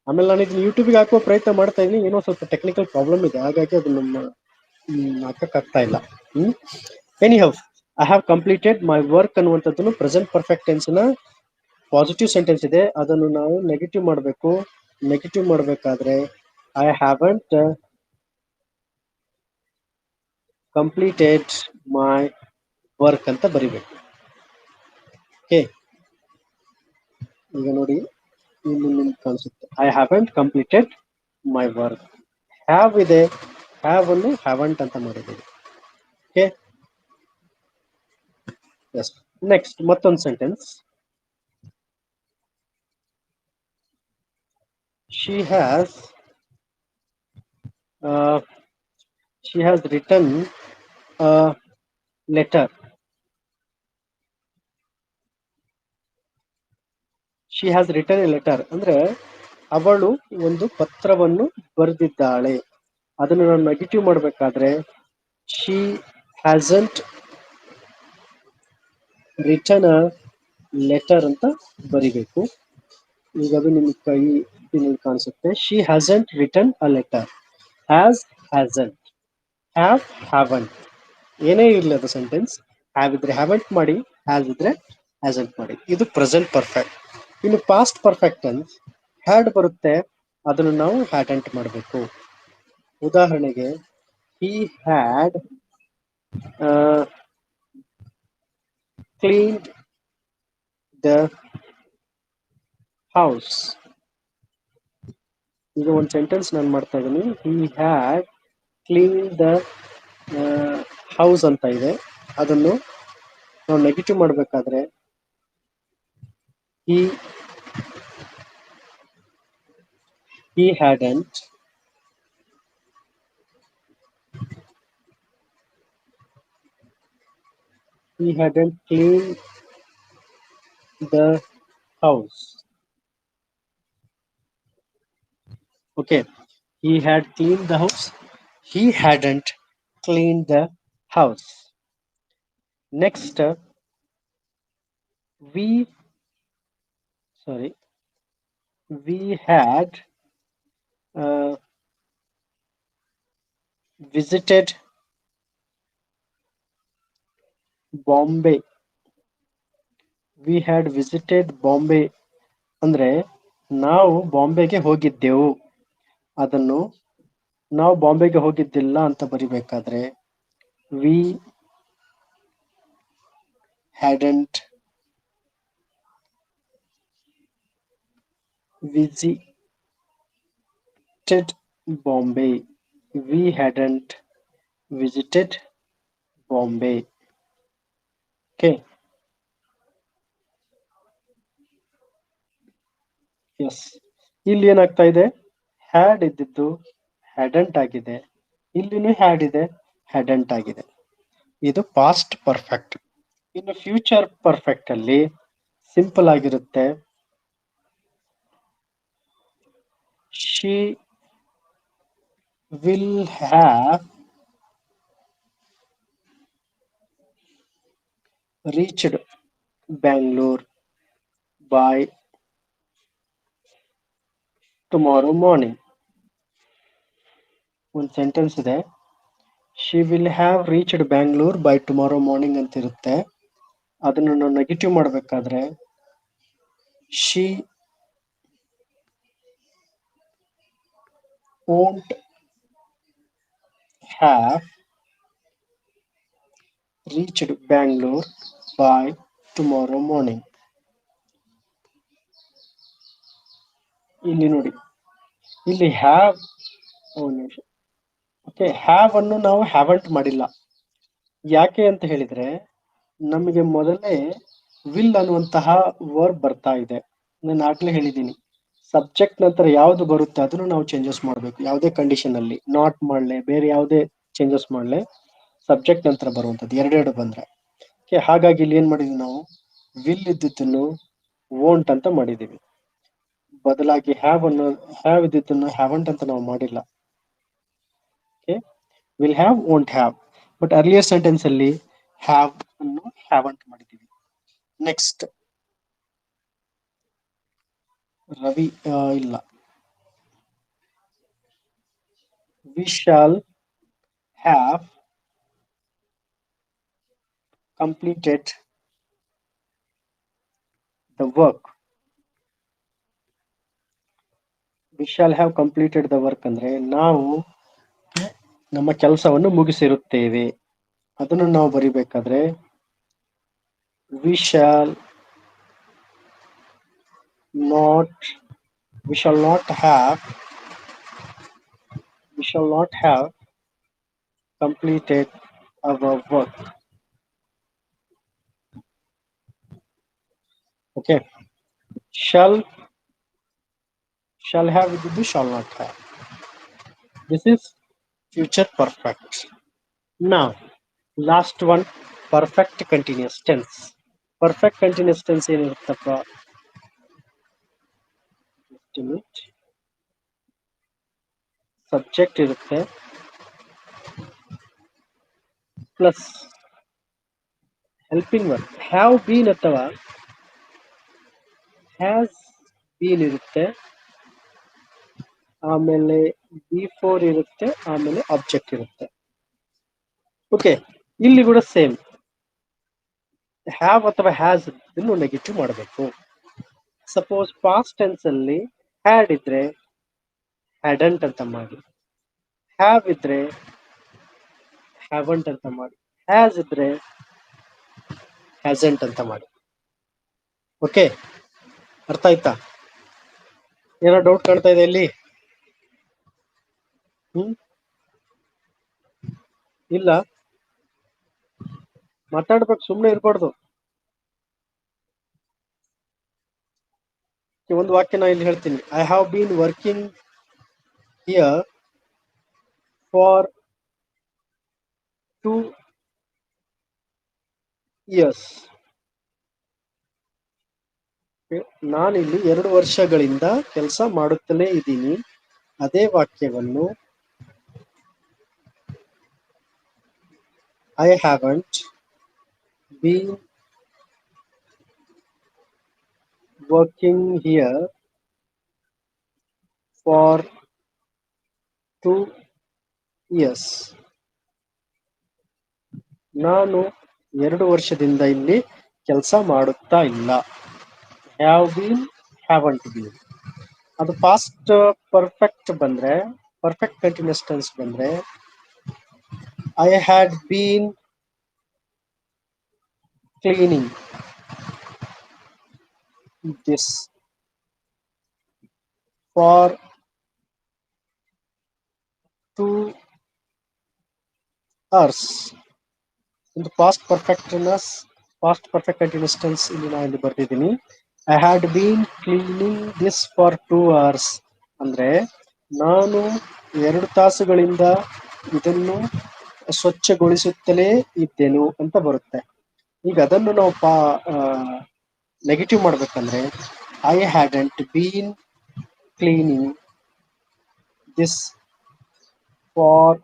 ಆಮೇಲೆ ನಾನು ಇದನ್ನ ಯೂಟ್ಯೂಬ್ಗೆ ಹಾಕುವ ಪ್ರಯತ್ನ ಮಾಡ್ತಾ ಇದ್ದೀನಿ, ಏನೋ ಸ್ವಲ್ಪ ಟೆಕ್ನಿಕಲ್ ಪ್ರಾಬ್ಲಮ್ ಇದೆ, ಹಾಗಾಗಿ ಅದು ನಮ್ಮ ಹಾಕಕ್ಕಾಗ್ತಾ ಇಲ್ಲ. Anyhow, I have completed my work ಅನ್ನುವಂಥದ್ದನ್ನು ಪ್ರೆಸೆಂಟ್ ಪರ್ಫೆಕ್ಟ್ ಟೆನ್ಸ್ ನ ಪಾಸಿಟಿವ್ ಸೆಂಟೆನ್ಸ್ ಇದೆ, ಅದನ್ನು ನಾವು ನೆಗೆಟಿವ್ ಮಾಡಬೇಕು. ನೆಗೆಟಿವ್ ಮಾಡಬೇಕಾದ್ರೆ I haven't completed my work ಅಂತ ಬರಿಬೇಕು. ಓಕೆ, ಈಗ ನೋಡಿ ಇಲ್ಲಿ ನಿಮ್ಗೆ ಕಾಣಿಸುತ್ತೆ, I haven't completed my work. Have ಇದೆ, ಹ್ಯಾವ್ ಅನ್ನು ಹ್ಯಾವಂಟ್ ಅಂತ ಮಾಡಿದ್ದೀವಿ. Okay, yes. ನೆಕ್ಸ್ಟ್ ಮತ್ತೊಂದು sentence, she has uh, she has written a letter. She has written a letter ಅಂದ್ರೆ ಅವಳು ಒಂದು ಪತ್ರವನ್ನು ಬರೆದಿದ್ದಾಳೆ. ಅದನ್ನು ನಾನು ನೆಗೆಟಿವ್ ಮಾಡಬೇಕಾದ್ರೆ she hasn't written a letter ಅಂತ ಬರಿಬೇಕು. ಈಗ ಅದು ನಿಮ್ಗೆ ಕೈ ನಿಮ್ಗೆ ಕಾಣಿಸುತ್ತೆ. she hasn't written a letter. has hasn't, have haven't, ಏನೇ ಇರಲಿ ಅದು ಸೆಂಟೆನ್ಸ್, ಹ್ಯಾವ್ ಇದ್ರೆ ಹ್ಯಾವೆಂಟ್ ಮಾಡಿ, ಹ್ಯಾಸ್ ಇದ್ರೆ ಹ್ಯಾಸಂಟ್ ಮಾಡಿ. ಇದು ಪ್ರೆಸೆಂಟ್ ಪರ್ಫೆಕ್ಟ್. ಇನ್ನು ಪಾಸ್ಟ್ ಪರ್ಫೆಕ್ಟ್ ಟೆನ್ಸ್ ಹ್ಯಾಡ್ ಬರುತ್ತೆ, ಅದನ್ನು ನಾವು ಹ್ಯಾಡಂಟ್ ಮಾಡಬೇಕು. ಉದಾಹರಣೆಗೆ he had cleaned the house. ಈಗ ಒಂದು ಸೆಂಟೆನ್ಸ್ ನಾನು ಮಾಡ್ತಾ ಇದ್ದೀನಿ. he had cleaned the house ಅಂತ ಇದೆ. ಅದನ್ನು ನಾವು ನೆಗೆಟಿವ್ ಮಾಡಬೇಕಾದ್ರೆ he he hadn't he hadn't cleaned the house. Okay, he had cleaned the house. He hadn't cleaned the house. Next, we sorry we had uh, visited Bombay. We had visited Bombay ಅಂದ್ರೆ ನಾವು ಬಾಂಬೆಗೆ ಹೋಗಿದ್ದೆವು. ಅದನ್ನು ನಾವು ಬಾಂಬೆಗೆ ಹೋಗಿದ್ದಿಲ್ಲ ಅಂತ ಬರಿಬೇಕಾದ್ರೆ we hadn't visited Bombay. We hadn't visited Bombay. Okay. Yes, ಇಲ್ಲಿ ಏನಾಗ್ತಾ ಇದೆ, ಹ್ಯಾಡ್ ಇದ್ದಿದ್ದು ಹ್ಯಾಡಂಟ್ ಆಗಿದೆ, ಇಲ್ಲಿನೂ ಹ್ಯಾಡ್ ಇದೆ ಹ್ಯಾಡಂಟ್ ಆಗಿದೆ. ಇದು ಪಾಸ್ಟ್ ಪರ್ಫೆಕ್ಟ್. ಇನ್ನು ಫ್ಯೂಚರ್ ಪರ್ಫೆಕ್ಟ್ ಅಲ್ಲಿ ಸಿಂಪಲ್ ಆಗಿರುತ್ತೆ. She will have reached Bangalore by tomorrow morning. ಒಂದು ಸೆಂಟೆನ್ಸ್ ಇದೆ, she will have reached Bangalore by tomorrow morning ಅಂತ ಇರುತ್ತೆ. ಅದನ್ನು ನಾವು ನೆಗೆಟಿವ್ ಮಾಡಬೇಕಾದ್ರೆ she won't have reached Bangalore by tomorrow morning. ಇಲ್ಲಿ ನೋಡಿ, ಇಲ್ಲಿ ಹ್ಯಾವ್, ಓಕೆ, ಹ್ಯಾವ್ ಅನ್ನು ನಾವು ಹ್ಯಾವಂಟ್ ಮಾಡಿಲ್ಲ. ಯಾಕೆ ಅಂತ ಹೇಳಿದ್ರೆ ನಮಗೆ ಮೊದಲೇ ವಿಲ್ ಅನ್ನುವಂತಹ ವರ್ಬ್ ಬರ್ತಾ ಇದೆ. ನಾನು ಆಗ್ಲೇ ಹೇಳಿದ್ದೀನಿ, ಸಬ್ಜೆಕ್ಟ್ ನಂತರ ಯಾವ್ದು ಬರುತ್ತೆ ಅದನ್ನು ನಾವು ಚೇಂಜಸ್ ಮಾಡಬೇಕು. ಯಾವುದೇ ಕಂಡೀಷನ್ ಅಲ್ಲಿ ನಾಟ್ ಮಾಡ್ಲೆ, ಬೇರೆ ಯಾವುದೇ ಚೇಂಜಸ್ ಮಾಡ್ಲೆ, ಸಬ್ಜೆಕ್ಟ್ ನಂತರ ಬರುವಂತದ್ದು ಎರಡೆರಡು ಬಂದ್ರೆ. ಹಾಗಾಗಿ ಇಲ್ಲಿ ಏನ್ ಮಾಡಿದ್ವಿ ನಾವು, ವಿಲ್ ಇದ್ದಿದ್ದನ್ನು ವೋಂಟ್ ಅಂತ ಮಾಡಿದೀವಿ. ಬದಲಾಗಿ ಹ್ಯಾವ್ ಇದ್ದಿದ್ದನ್ನು ಹ್ಯಾವಂಟ್ ಅಂತ ನಾವು ಮಾಡಿಲ್ಲ. Will have won't have. But earlier sentence ಅಲ್ಲಿ ಹ್ಯಾವ್ ಅನ್ನು ಹ್ಯಾವಂಟ್ ಮಾಡಿದೀವಿ. ನೆಕ್ಸ್ಟ್ ರವಿ ಇಲ್ಲ. We shall have completed the work. We shall have completed the work ಅಂದ್ರೆ ನಾವು ನಮ್ಮ ಕೆಲಸವನ್ನು ಮುಗಿಸಿರುತ್ತೇವೆ. ಅದನ್ನು ನಾವು ಬರಿಬೇಕಾದ್ರೆ we shall not have completed our work. Okay, shall shall have ಇದ್ದಿದ್ದು shall not have. This is future perfect. Now, last one, perfect continuous tense. Perfect continuous tense ಏನಿರುತ್ತಪ್ಪ? ಸಬ್ಜೆಕ್ಟ್ ಇರುತ್ತೆ plus helping verb have been ಅಥವಾ ಹ್ಯಾಸ್ ಬೀನ್ ಇರುತ್ತೆ, ಆಮೇಲೆ ಬಿಫೋರ್ ಇರುತ್ತೆ, ಆಮೇಲೆ ಆಬ್ಜೆಕ್ಟ್ ಇರುತ್ತೆ. ಓಕೆ, ಇಲ್ಲಿ ಕೂಡ ಸೇಮ್ ಹ್ಯಾವ್ ಅಥವಾ ಹ್ಯಾಸ್ ಇನ್ನು ನೆಗೆಟಿವ್ ಮಾಡಬೇಕು. ಸಪೋಸ್ ಪಾಸ್ಟ್ ಟೆನ್ಸ್ ಅಲ್ಲಿ ಹ್ಯಾಡ್ ಇದ್ರೆ ಹ್ಯಾಡಂಟ್ ಅಂತ ಮಾಡಿ, ಹ್ಯಾವ್ ಇದ್ರೆ ಹ್ಯಾವಂಟ್ ಅಂತ ಮಾಡಿ, ಹ್ಯಾಸ್ ಇದ್ರೆ ಹ್ಯಾಸೆಂಟ್ ಅಂತ ಮಾಡಿ. ಓಕೆ, ಅರ್ಥ ಆಯ್ತಾ? ಏನೋ ಡೌಟ್ ಕಾಣ್ತಾ ಇದೆ ಇಲ್ಲಿ? ಇಲ್ಲ, ಮಾತಾಡ್ಬೇಕು, ಸುಮ್ಮನೆ ಇರ್ಬಾರ್ದು. ಒಂದು ವಾಕ್ಯ ನಾ ಇಲ್ಲಿ ಹೇಳ್ತೀನಿ. I have been working here for 2 years. ನಾನಿಲ್ಲಿ 2 ವರ್ಷಗಳಿಂದ ಕೆಲಸ ಮಾಡುತ್ತಲೇ ಇದ್ದೀನಿ. ಅದೇ ವಾಕ್ಯವನ್ನು I haven't been working here for 2 years. ನಾನು 2 ವರ್ಷದಿಂದ ಇಲ್ಲಿ ಕೆಲಸ ಮಾಡುತ್ತಾ ಇಲ್ಲ. Have been, haven't been. ಅದು ಪಾಸ್ಟ್ ಪರ್ಫೆಕ್ಟ್ ಬಂದ್ರೆ, ಪರ್ಫೆಕ್ಟ್ ಕಂಟಿನ್ಯೂಸ್ ಟೆನ್ಸ್ ಬಂದ್ರೆ I had been cleaning this for 2 hours. ಒಂದು ಪಾಸ್ಟ್ ಪರ್ಫೆಕ್ಟ್ ಕಂಟಿನ್ಯೂಸ್ ಟೆನ್ಸ್ ಇಲ್ಲಿ ನಾನು ಇಲ್ಲಿ ಬರ್ತಿದ್ದೀನಿ. I had been cleaning this for 2 hours ಅಂದ್ರೆ ನಾನು 2 ತಾಸುಗಳಿಂದ ಇದನ್ನು ಸ್ವಚ್ಛಗೊಳಿಸುತ್ತಲೇ ಇದ್ದೆನು ಅಂತ ಬರುತ್ತೆ. ಈಗ ಅದನ್ನು ನಾವು ನೆಗೆಟಿವ್ ಮಾಡ್ಬೇಕಂದ್ರೆ I hadn't been cleaning this for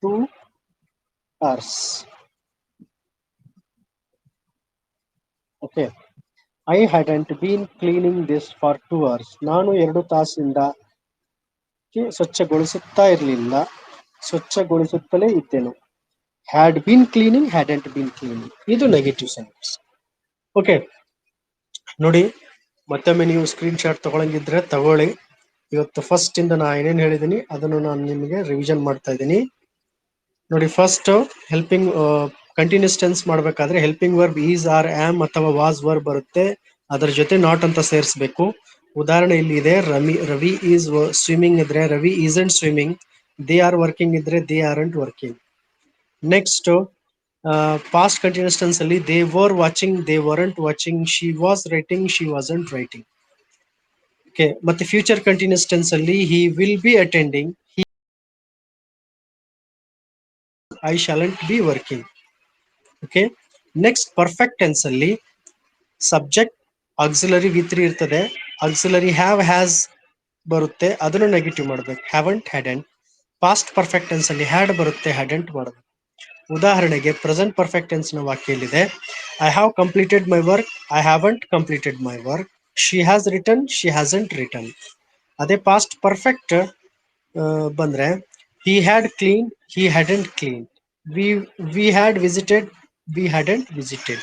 2 hours. Okay, I hadn't been cleaning this for 2 hours. ನಾನು 2 ತಾಸಿಂದ ಸ್ವಚ್ಛಗೊಳಿಸುತ್ತಾ ಇರಲಿಲ್ಲ, ಸ್ವಚ್ಛಗೊಳಿಸುತ್ತಲೇ ಇದ್ದೆನು. Had been cleaning, hadn't been cleaning, ಇದು ನೆಗೆಟಿವ್ ಸೆಂಟೆನ್ಸ್. ಓಕೆ, ನೋಡಿ, ಮತ್ತೊಮ್ಮೆ ನೀವು ಸ್ಕ್ರೀನ್ ಶಾಟ್ ತಗೊಳಂಗಿದ್ರೆ ತಗೊಳ್ಳಿ. ಇವತ್ತು ಫಸ್ಟ್ ಇಂದ ನಾ ಏನೇನು ಹೇಳಿದ್ದೀನಿ ಅದನ್ನು ನಾನು ನಿಮಗೆ ರಿವಿಷನ್ ಮಾಡ್ತಾ ಇದ್ದೀನಿ. ನೋಡಿ, ಫಸ್ಟ್ ಹೆಲ್ಪಿಂಗ್ ಕಂಟಿನ್ಯೂಸ್ ಟೆನ್ಸ್ ಮಾಡ್ಬೇಕಾದ್ರೆ helping verb is, are, am ಅಥವಾ ವಾಸ್ ವರ್ಬ್ ಬರುತ್ತೆ. ಅದರ ಜೊತೆ ನಾಟ್ ಅಂತ ಸೇರಿಸಬೇಕು. ಉದಾಹರಣೆ ಇಲ್ಲಿ ಇದೆ. ರವಿ ಈಸ್ ಸ್ವಿಮ್ಮಿಂಗ್ ಇದ್ರೆ Ravi isn't swimming. They are working ಇದ್ರೆ they aren't working. Next past continuous tense ಅಲ್ಲಿ they were watching, they weren't watching. She was writing, she wasn't writing. Okay, ಮತ್ತೆ ಫ್ಯೂಚರ್ ಕಂಟಿನ್ಯೂಸ್ ಟೆನ್ಸ್ ಅಲ್ಲಿ he will be attending, I shan't be working. Okay, next perfect tense ಅಲ್ಲಿ ಸಬ್ಜೆಕ್ಟ್ ಆಕ್ಸಿಲರಿ ವಿ3 ಇರ್ತದೆ. ಆಕ್ಸಿಲರಿ ಹ್ಯಾವ್, ಹ್ಯಾಸ್ ಬರುತ್ತೆ, ಅದನ್ನು ನೆಗೆಟಿವ್ ಮಾಡ್ಬೇಕು. Haven't, hadn't. Past perfect tense ಅಲ್ಲಿ ಹ್ಯಾಡ್ ಬರುತ್ತೆ, ಹ್ಯಾಡಂಟ್ ಮಾಡಬೇಕು. ಉದಾಹರಣೆಗೆ ಪ್ರೆಸೆಂಟ್ ಪರ್ಫೆಕ್ಟ್ ಟೆನ್ಸ್ ನ ವಾಕ್ಯ ಇಲ್ಲಿದೆ. I have completed my work, I haven't completed my work. She has return, she hasn't return. ಅದೇ ಪಾಸ್ಟ್ ಪರ್ಫೆಕ್ಟ್ ಬಂದ್ರೆ he had cleaned, he hadn't cleaned. We had visited, we hadn't visited.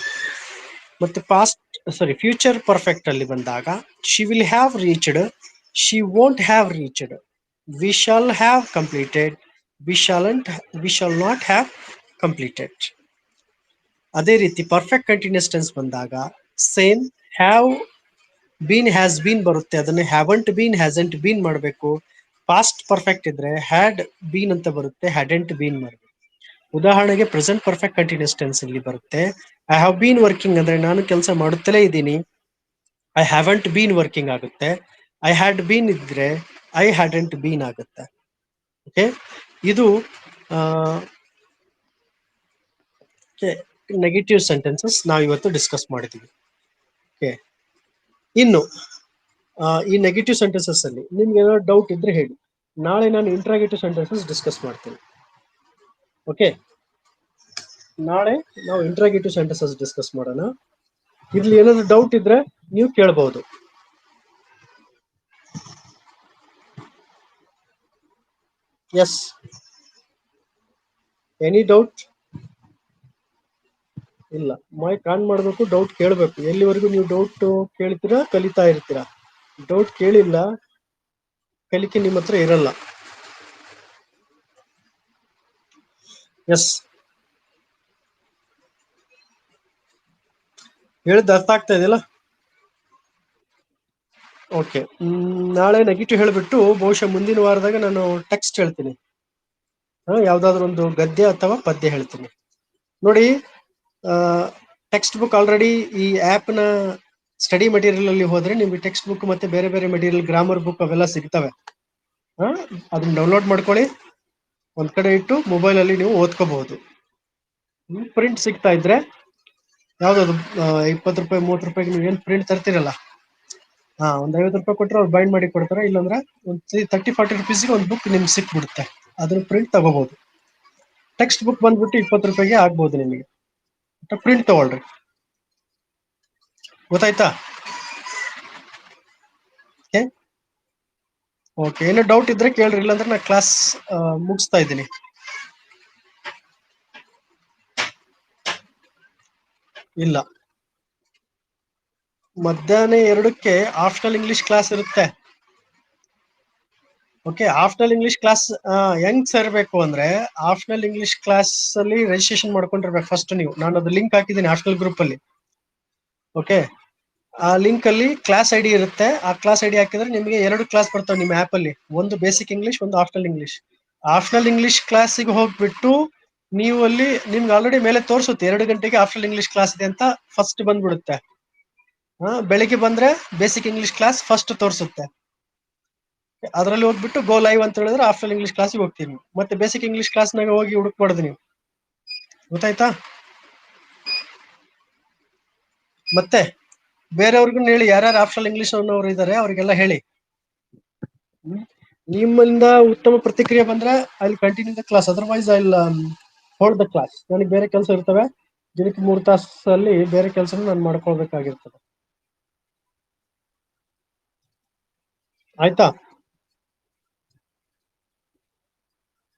ಮತ್ತೆ ಫ್ಯೂಚರ್ ಪರ್ಫೆಕ್ಟ್ ಅಲ್ಲಿ ಬಂದಾಗ she will have reached, she won't have reached. We shall have completed, we shall not have completed. ಅದೇ ರೀತಿ ಪರ್ಫೆಕ್ಟ್ ಕಂಟಿನ್ಯೂಸ್ ಟೆನ್ಸ್ ಬಂದಾಗ same have been, has been ಬರುತ್ತೆ, ಅದನ್ನ ಹ್ಯಾವಂಟ್ ಬೀನ್, ಹ್ಯಾಸಂಟ್ ಬೀನ್ ಮಾಡಬೇಕು. ಪಾಸ್ಟ್ ಪರ್ಫೆಕ್ಟ್ ಇದ್ರೆ ಹ್ಯಾಡ್ ಬೀನ್ ಅಂತ ಬರುತ್ತೆ, ಹ್ಯಾಡೆಂಟ್ ಬೀನ್ ಮಾಡಬೇಕು. ಉದಾಹರಣೆಗೆ ಪ್ರೆಸೆಂಟ್ ಪರ್ಫೆಕ್ಟ್ ಕಂಟಿನ್ಯೂಸ್ ಟೆನ್ಸ್ ಇಲ್ಲಿ ಬರುತ್ತೆ. ಐ ಹ್ಯಾವ್ ಬೀನ್ ವರ್ಕಿಂಗ್ ಅಂದ್ರೆ ನಾನು ಕೆಲಸ ಮಾಡುತ್ತಲೇ ಇದ್ದೀನಿ. ಐ ಹ್ಯಾವಂಟ್ ಬೀನ್ ವರ್ಕಿಂಗ್ ಆಗುತ್ತೆ. ಐ ಹ್ಯಾಡ್ ಬೀನ್ ಇದ್ರೆ ಐ ಹ್ಯಾಡಂಟ್ ಬೀನ್ ಆಗುತ್ತೆ. ಓಕೆ, ಇದು ನೆಗೆಟಿವ್ ಸೆಂಟೆನ್ಸಸ್ ನಾವು ಇವತ್ತು ಡಿಸ್ಕಸ್ ಮಾಡಿದ್ದೀವಿ. ಓಕೆ, ಇನ್ನು ಈ ನೆಗೆಟಿವ್ ಸೆಂಟೆನ್ಸಸ್ ಅಲ್ಲಿ ನಿಮ್ಗೆ ಏನಾದ್ರು ಡೌಟ್ ಇದ್ರೆ ಹೇಳಿ. ನಾಳೆ ನಾನು ಇಂಟ್ರಾಗೇಟಿವ್ ಸೆಂಟೆನ್ಸಸ್ ಡಿಸ್ಕಸ್ ಮಾಡ್ತೀನಿ. ಓಕೆ, ನಾಳೆ ನಾವು ಇಂಟ್ರಾಗೇಟಿವ್ ಸೆಂಟೆನ್ಸಸ್ ಡಿಸ್ಕಸ್ ಮಾಡೋಣ. ಇದ್ರಲ್ಲಿ ಏನಾದ್ರು ಡೌಟ್ ಇದ್ರೆ ನೀವು ಕೇಳಬಹುದು. Yes, any doubt? ಇಲ್ಲ, ಮೈಕ್ ಆನ್ ಮಾಡಬೇಕು, ಡೌಟ್ ಕೇಳಬೇಕು. ಎಲ್ಲಿವರೆಗೂ ನೀವು ಡೌಟ್ ಕೇಳ್ತೀರಾ ಕಲಿತಾ ಇರ್ತೀರಾ. ಡೌಟ್ ಕೇಳಿಲ್ಲ ಕಲಿಕೆ ನಿಮ್ಮ ಹತ್ರ ಇರಲ್ಲ. ಎಸ್, ಹೇಳಿದ್ದು ಅರ್ಥ ಆಗ್ತಾ ಇದೆಯಲ್ಲ? ಓಕೆ, ನಾಳೆ ನೆಗೆಟಿವ್ ಹೇಳ್ಬಿಟ್ಟು ಬಹುಶಃ ಮುಂದಿನ ವಾರದಾಗ ನಾನು ಟೆಕ್ಸ್ಟ್ ಹೇಳ್ತೀನಿ. ಯಾವ್ದಾದ್ರು ಒಂದು ಗದ್ಯ ಅಥವಾ ಪದ್ಯ ಹೇಳ್ತೀನಿ. ನೋಡಿ, ಟೆಕ್ಸ್ಟ್ ಬುಕ್ ಆಲ್ರೆಡಿ ಈ ಆಪ್ ನ ಸ್ಟಡಿ ಮೆಟೀರಿಯಲ್ ಅಲ್ಲಿ ಹೋದ್ರೆ ನಿಮ್ಗೆ ಟೆಕ್ಸ್ಟ್ ಬುಕ್ ಮತ್ತೆ ಬೇರೆ ಬೇರೆ ಮೆಟೀರಿಯಲ್, ಗ್ರಾಮರ್ ಬುಕ್ ಅವೆಲ್ಲ ಸಿಗ್ತವೆ. ಅದನ್ನ ಡೌನ್ಲೋಡ್ ಮಾಡ್ಕೊಳ್ಳಿ, ಒಂದ್ ಕಡೆ ಇಟ್ಟು ಮೊಬೈಲ್ ಅಲ್ಲಿ ನೀವು ಓದ್ಕೋಬಹುದು. ಪ್ರಿಂಟ್ ಸಿಗ್ತಾ ಇದ್ರೆ ಯಾವ್ದಾದ್ರು 20 ರೂಪಾಯಿ 30 ರೂಪಾಯಿಗೆ ನೀವು ಏನ್ ಪ್ರಿಂಟ್ ತರ್ತೀರಲ್ಲ, ಒಂದ್ 50 ರೂಪಾಯಿ ಕೊಟ್ಟರೆ ಅವ್ರು ಬೈಂಡ್ ಮಾಡಿ ಕೊಡ್ತಾರೆ. ಇಲ್ಲಾಂದ್ರೆ ಒಂದ್ 30-40 ರುಪೀಸ್ಗೆ ಒಂದು ಬುಕ್ ನಿಮ್ಗೆ ಸಿಕ್ಬಿಡುತ್ತೆ, ಅದ್ರ ಪ್ರಿಂಟ್ ತಗೋಬಹುದು. ಟೆಕ್ಸ್ಟ್ ಬುಕ್ ಬಂದ್ಬಿಟ್ಟು 20 ರೂಪಾಯಿಗೆ ಆಗ್ಬಹುದು ನಿಮಗೆ. ಪ್ರಿಂಟ್ ತಗೊಳ್ರಿ, ಗೊತ್ತಾಯ್ತಾ? ಓಕೆ, ಏನೋ ಡೌಟ್ ಇದ್ರೆ ಕೇಳ್ರಿ, ಇಲ್ಲಾಂದ್ರೆ ನಾ ಕ್ಲಾಸ್ ಮುಗಿಸ್ತಾ ಇದ್ದೀನಿ. ಇಲ್ಲ, ಮಧ್ಯಾಹ್ನ 2ಕ್ಕೆ ಆಫ್ಟರ್ ಇಂಗ್ಲಿಷ್ ಕ್ಲಾಸ್ ಇರುತ್ತೆ. ಓಕೆ, ಆಫ್ಟರ್ ಇಂಗ್ಲಿಷ್ ಕ್ಲಾಸ್ ಹೆಂಗ್ ಸೇರ್ಬೇಕು ಅಂದ್ರೆ, ಆಫ್ಟರ್ ಇಂಗ್ಲಿಷ್ ಕ್ಲಾಸ್ ಅಲ್ಲಿ ರಿಜಿಸ್ಟ್ರೇಷನ್ ಮಾಡ್ಕೊಂಡಿರ್ಬೇಕು ಫಸ್ಟ್ ನೀವು. ನಾನು ಅದು ಲಿಂಕ್ ಹಾಕಿದ್ದೀನಿ ಆಫ್ಟರ್ ಗ್ರೂಪ್ ಅಲ್ಲಿ. ಓಕೆ, ಆ ಲಿಂಕ್ ಅಲ್ಲಿ ಕ್ಲಾಸ್ ಐಡಿ ಇರುತ್ತೆ. ಆ ಕ್ಲಾಸ್ ಐಡಿ ಹಾಕಿದ್ರೆ ನಿಮಗೆ 2 ಕ್ಲಾಸ್ ಬರ್ತವೆ ನಿಮ್ಮ ಆಪ್ ಅಲ್ಲಿ, ಒಂದು ಬೇಸಿಕ್ ಇಂಗ್ಲಿಷ್, ಒಂದು ಆಫ್ಟರ್ ಇಂಗ್ಲಿಷ್. ಆಫ್ಟರ್ ಇಂಗ್ಲಿಷ್ ಕ್ಲಾಸಿಗೆ ಹೋಗ್ಬಿಟ್ಟು ನೀವು ಅಲ್ಲಿ ನಿಮ್ಗೆ ಆಲ್ರೆಡಿ ಮೇಲೆ ತೋರಿಸುತ್ತೆ 2 ಗಂಟೆಗೆ ಆಫ್ಟರ್ ಇಂಗ್ಲಿಷ್ ಕ್ಲಾಸ್ ಇದೆ ಅಂತ ಫಸ್ಟ್ ಬಂದ್ಬಿಡುತ್ತೆ. ಬೆಳಿಗ್ಗೆ ಬಂದ್ರೆ ಬೇಸಿಕ್ ಇಂಗ್ಲಿಷ್ ಕ್ಲಾಸ್ ಫಸ್ಟ್ ತೋರಿಸುತ್ತೆ. ಅದರಲ್ಲಿ ಹೋಗ್ಬಿಟ್ಟು ಗೋ ಲೈವ್ ಅಂತ ಹೇಳಿದ್ರೆ ಆಫ್ಟರ್ ಇಂಗ್ಲಿಷ್ ಕ್ಲಾಸಿಗೆ ಹೋಗ್ತೀನಿ. ಮತ್ತೆ ಬೇಸಿಕ್ ಇಂಗ್ಲಿಷ್ ಕ್ಲಾಸ್ನಾಗ ಹೋಗಿ ಹುಡುಕ್ಬಾರ್ದು ನೀವು. ಗೊತ್ತಾಯ್ತಾ? ಮತ್ತೆ ಬೇರೆಯವ್ರಿಗೂ ಹೇಳಿ, ಯಾರ್ಯಾರು ಆಫ್ಟರ್ ಇಂಗ್ಲಿಷ್ ಅನ್ನೋರು ಇದ್ದಾರೆ ಅವ್ರಿಗೆಲ್ಲ ಹೇಳಿ. ನಿಮ್ಮಿಂದ ಉತ್ತಮ ಪ್ರತಿಕ್ರಿಯೆ ಬಂದ್ರೆ ಅಲ್ಲಿ continue the class, otherwise I will hold the class. ನನಗೆ ಬೇರೆ ಕೆಲಸ ಇರ್ತವೆ, ದಿನಕ್ಕೆ 3 ತಾಸಲ್ಲಿ ಬೇರೆ ಕೆಲಸ ನಾನು ಮಾಡ್ಕೊಳ್ಬೇಕಾಗಿರ್ತದೆ. ಆಯ್ತಾ?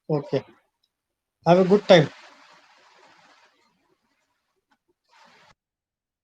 Okay, have A good time.